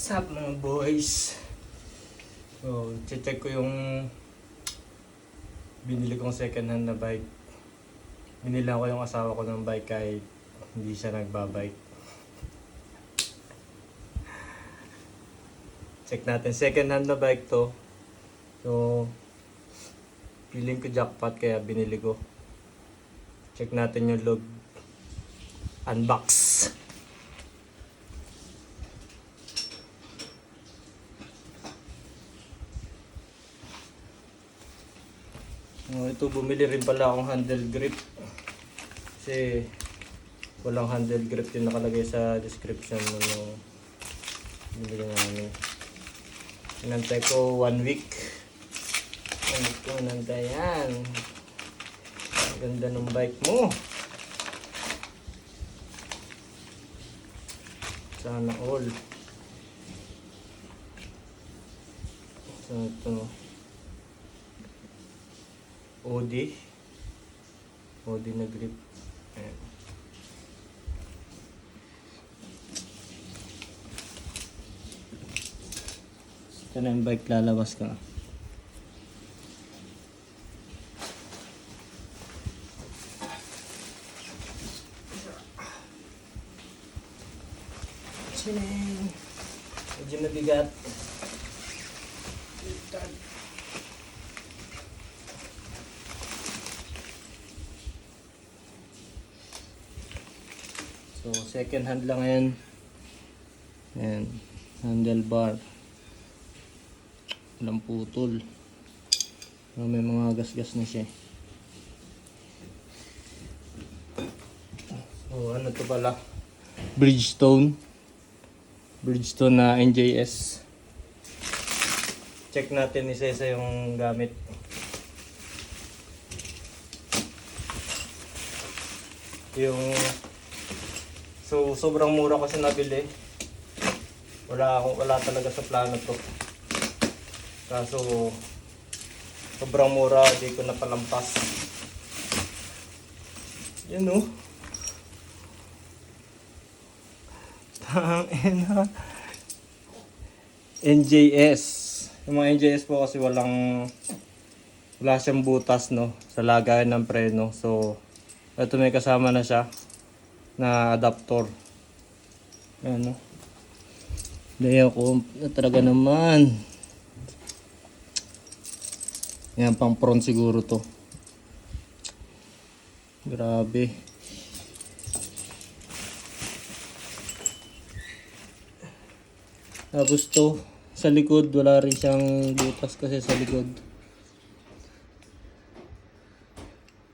What's up mga boys? So, check ko yung binili kong second hand na bike. Binila ko yung asawa ko ng bike kahit hindi siya nagbabike. Check natin, second hand na bike to. So, feeling ko jackpot kaya binili ko. Check natin yung log. Unbox. Ito, bumili rin pala akong handle grip. Kasi walang handle grip yung nakalagay sa description ng binili namin. Inantay ko 1 week. Inantay yan. Ganda ng bike mo. Sana all. So ito. OD na grip. Ayan. Ito na yung bike, lalabas ka. Chining! Medyo mabigat. So, second hand lang yan. Ayan. Handlebar. Walang putol. May mga gas-gas na siya. So, ano to pala? Bridgestone. Bridgestone na NJS. Check natin isa-isa yung gamit. So, sobrang mura kasi nabili. Wala talaga sa plano to. Kaso, sobrang mura, di ko napalampas. Yan o. Tangina. NJS. Yung mga NJS po kasi wala siyang butas, no, sa lagayan ng preno. So, ito may kasama na siya na adapter. Ayan, no. Daya ko na talaga naman. Yan, pang front siguro to. Grabe. Tapos to, sa likod wala rin siyang butas kasi sa likod.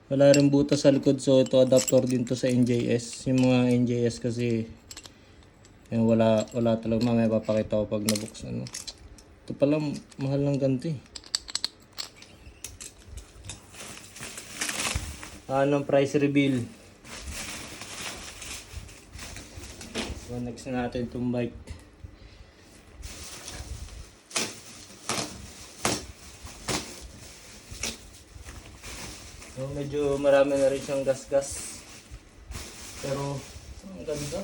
Wala rin butas sa likod, so ito adapter din to sa NJS. Yung mga NJS kasi wala talaga. Mamaya papakita ko pag nabuksan, no? Ito pala mahal ng ganito eh. Anong price reveal? So next na natin itong bike. So, medyo marami na rin siyang gas-gas. Pero ang ganda.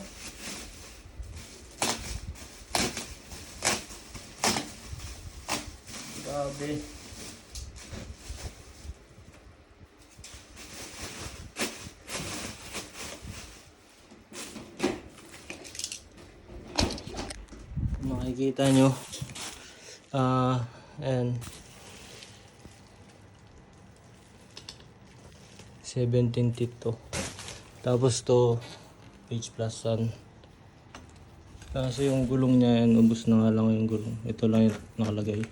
Grabe. Makikita nyo. Ayan. 17 teeth to. Tapos to H+1. Kaso yung gulong niya yan, ubos na nga lang yung gulong. Ito lang yung nakalagay.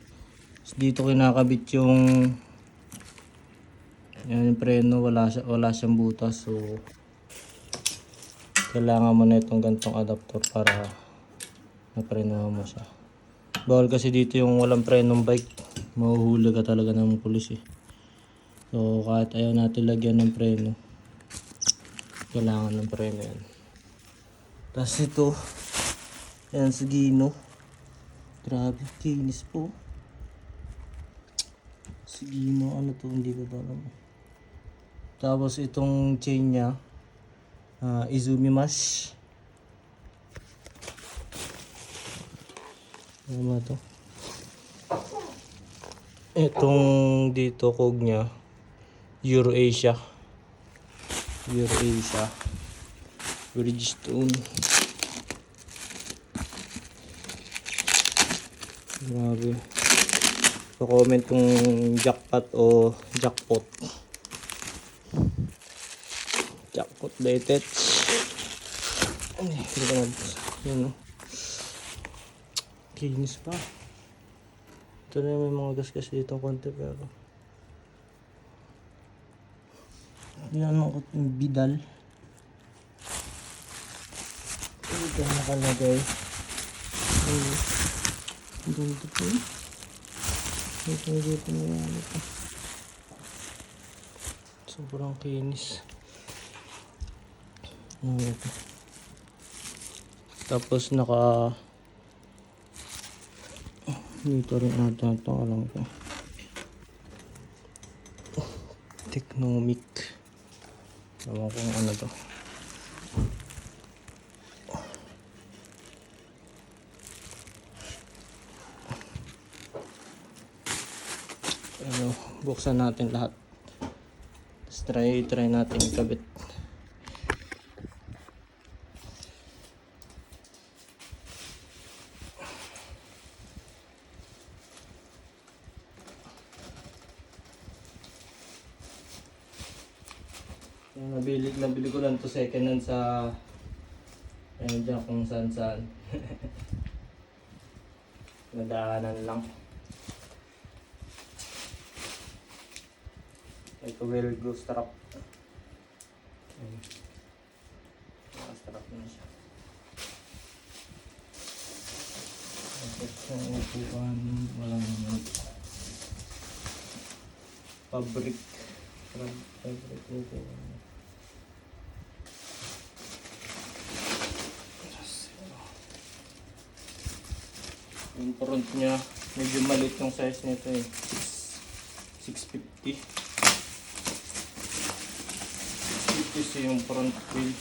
So, dito kinakabit yung yan, yung preno, wala siyang butas. So kailangan mo na itong gantong adapter para maprenohan mo siya. Bawal kasi dito yung walang prenong bike. Mahuhuli ka talaga ng pulis eh. So kahit ayaw natin lagyan ng preno, kailangan ng preno yan. Tapos ito, yan sa Gino. Grabe, kinis po. Sa Gino, ano to, hindi ko alam. Tapos itong chain niya, Izumi Mash. Tama to. Itong dito cog niya, Eurasia. Eurasia. Bridgestone. Grabe. So-comment kung jackpot o jackpot. Jackpot dated. Ay, hindi ka nabos. Yan o. Kinis pa. Ito na may mga gas-gas dito konti pero hindi naman ko yung bidal. Ito nakalagay. Ito po. Ito na yan ito. Sobrang kinis. Ito. Tapos dito rin natin ito, alam ko. Technomic. Alam ko kung ano to. Ano, buksan natin lahat. Tapos try natin ikabit. Nabili ko lang to second hand sa ayun dyan kung saan nadaanan lang. Ito well glue strap. Strap na siya. Tapos yung upuan walang fabric upuan. Yung front niya, medyo maliit yung size nito eh. 650. 650 yung front wheel.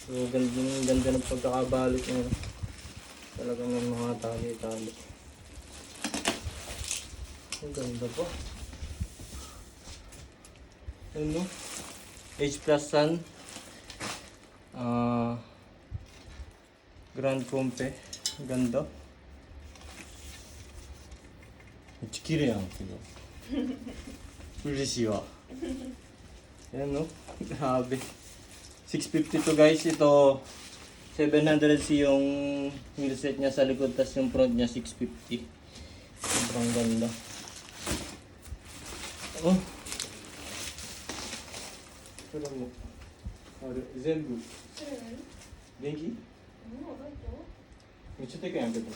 So, ganda ng pagkakabalik niya. Talagang may mga tali-tali. Ang ganda po. Ano? H Plus Sun. Grand Compe. Ganda. Chikiri yan. Urishiwa. Ayan no? Grabe. 650 to guys. Ito 700C yung wheelset niya sa likod, tas yung front niya 650. Sobrang ganda. Oh. Pero mo. Zenbu. Genki? Meっちゃでかいやんけど。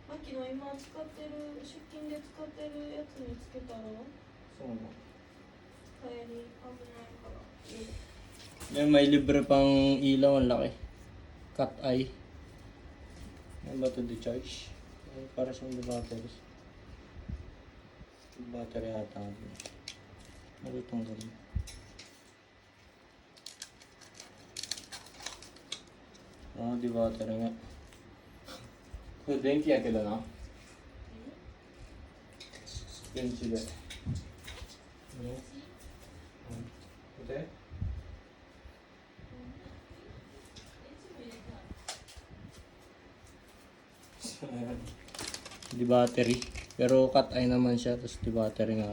マキの今使ってる出勤で使ってるやつにつけたらそうなの。帰り危ないから。Yan, may libre pang ilaw, ang laki. Cat eye. Yan ba ito decharge? Para siyang the batteries. Battery ata. Ano itong gano'n? Di battery nga. So, denki ya kedo na. Denki de. Ito? Di battery, pero cut eye naman siya, tapos di battery nga.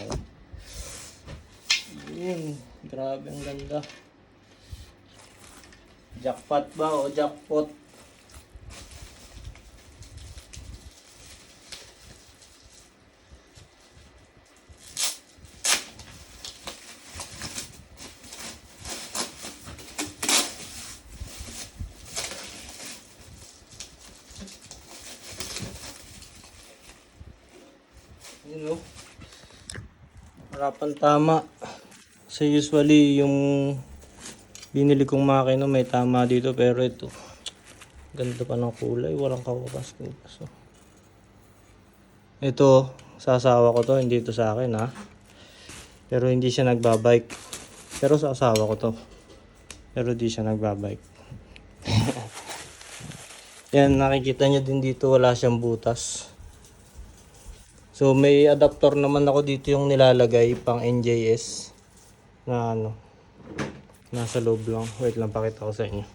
Yun, grabe ang ganda. Jackpot ba o jackpot? Yun o. Harapan tama. So usually yung binili kong makina may tama dito, pero ito Ganda pa ng kulay, walang kawakas-kupas. Oh. Ito, sa asawa ko to, hindi to sa akin ha. Pero hindi siya nagbabike. Pero sa asawa ko to. Pero hindi siya nagbabike. Yan, nakikita nyo din dito, wala siyang butas. So may adapter naman ako dito yung nilalagay pang NJS na ano, nasa loob lang. Wait lang, pakita ko sa inyo.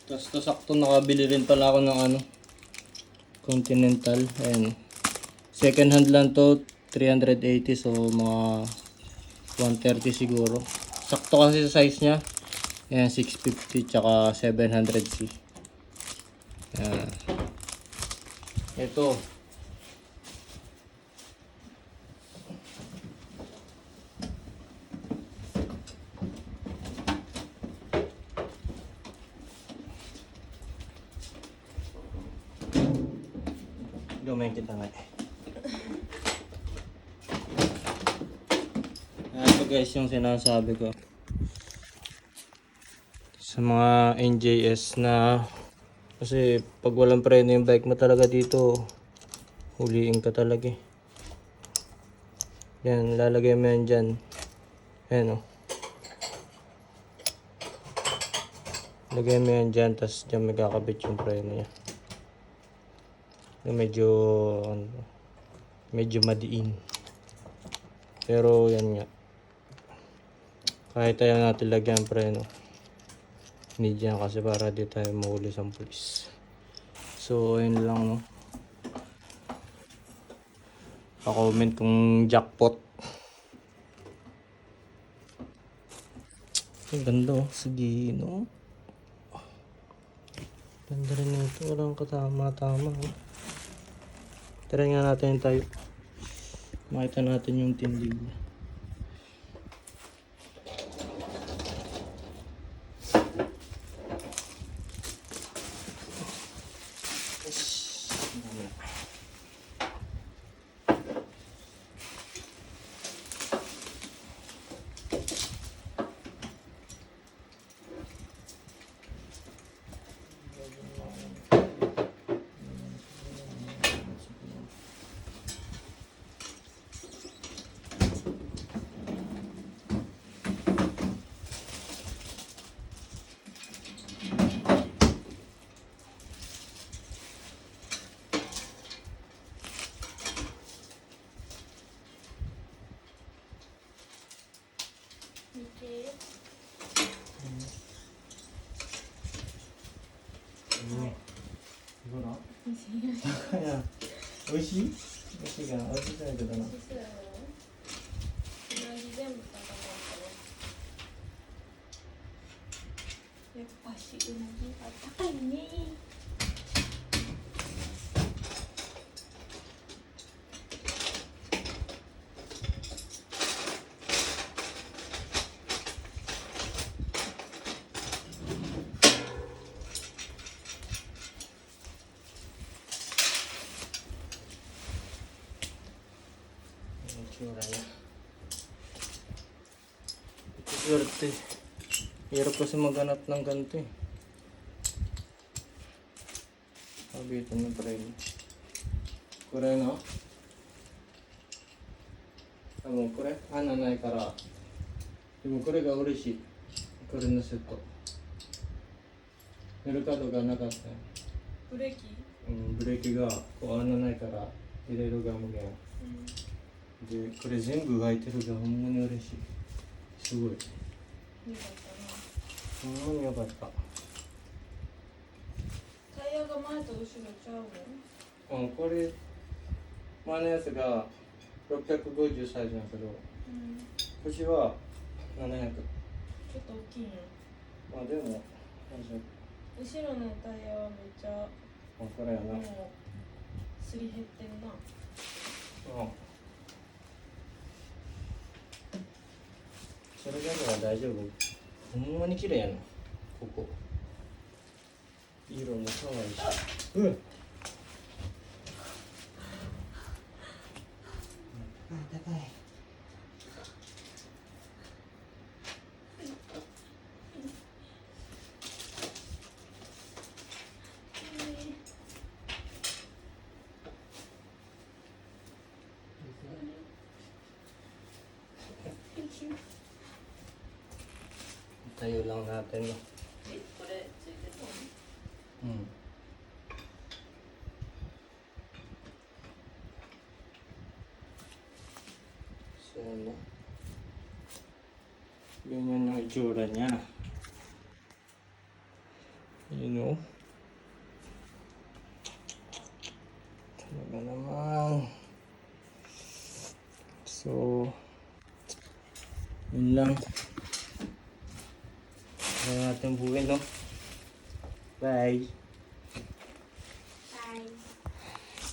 Tapos to sakto nakabili rin pala ako ng ano, Continental. Ayan. Second hand lang to, 380, so mga 130 siguro. Sakto kasi sa size niya. Ayan, 650 tsaka 700C. Ayan. Ito. Gawin kita nga eh. Ito guys yung sinasabi ko. Sa mga NJS na kasi pag walang preno yung bike mo talaga dito, huliin ka talaga eh. Yan, lalagay mo yan dyan. Ayan o. Lagay mo yan dyan, tapos dyan may kakabit yung preno niya. Medyo madiin. Pero yan nga. Kahit tayo natin lagyan preno. Need yan kasi para di tayo mahuli sa pulis. So ayun lang no. Pa-comment kung jackpot. Ang ganda oh. Sige no. Ganda rin ito. Walang katama-tama oh. Try nga natin tayo. Makita natin yung tindig niya. Okay. どうだ？美味しい？美味しいかな？美味しいじゃないけどな。そうやろ。うなぎ全部食べたよ。やっぱしうなぎが高いね。Itsura niya. Swerte. Hirap kasi maghanap ng ganito eh. Sabitan ng preno. Kore no? Kore? Nanay kara. でもこれが嬉しい。これのセット。メルカドがなかったよ。ブレーキ？ブレーキがこう穴ないから入れるが無限。で、これ全部開いてるがほんまに嬉しい。すごい。よかったな。ほんまによかった。タイヤが前と後ろちゃうの？これ前のやつが650サイズなんだけど、腰は700。ちょっと大きいんよ。まあでも後ろのタイヤはめっちゃこれやな。もうすり減ってんな。それでも大丈夫。ほんまに綺麗やな。ここ。色も可愛いし。Ay. Tayo lang natin. No? え、これついてたの？ Hmm. So, ano? Ganyan yung itsura niya. You know? Talaga naman. So, yun lang. Kaya natin buuin, no? Bye!